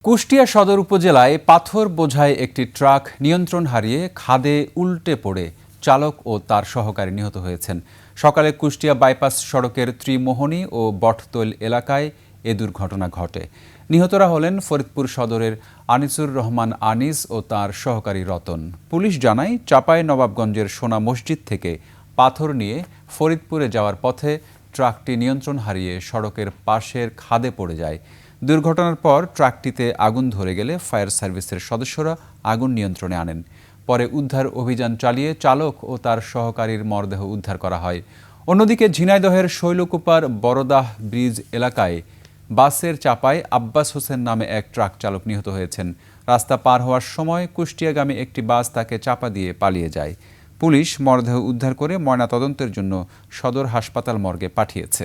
কুষ্টিয়া সদর উপজেলায় পাথর বোঝাই একটি ট্রাক নিয়ন্ত্রণ হারিয়ে খাদে উল্টে পড়ে চালক ও তার সহকারী নিহত হয়েছেন। সকালে কুষ্টিয়া বাইপাস সড়কের ত্রিমোহনী ও বটতৈল এলাকায় এ দুর্ঘটনা ঘটে। নিহতরা হলেন ফরিদপুর সদরের আনিসুর রহমান আনিস ও তার সহকারী রতন। পুলিশ জানায়, চাঁপাইনবাবগঞ্জের সোনা মসজিদ থেকে পাথর নিয়ে ফরিদপুরে যাওয়ার পথে ট্রাকটি নিয়ন্ত্রণ হারিয়ে সড়কের পাশের খাদে পড়ে যায়। দুর্ঘটনার পর ট্রাকটিতে আগুন ধরে গেলে ফায়ার সার্ভিসের সদস্যরা আগুন নিয়ন্ত্রণে আনেন। পরে উদ্ধার অভিযান চালিয়ে চালক ও তার সহকারীর মরদেহ উদ্ধার করা হয়। অন্যদিকে ঝিনাইদহের শৈলকুপার বড়দাহ ব্রিজ এলাকায় বাসের চাপায় আব্বাস হোসেন নামে এক ট্রাক চালক নিহত হয়েছেন। রাস্তা পার হওয়ার সময় কুষ্টিয়াগামী একটি বাস তাকে চাপা দিয়ে পালিয়ে যায়। পুলিশ মরদেহ উদ্ধার করে ময়নাতদন্তের জন্য সদর হাসপাতাল মর্গে পাঠিয়েছে।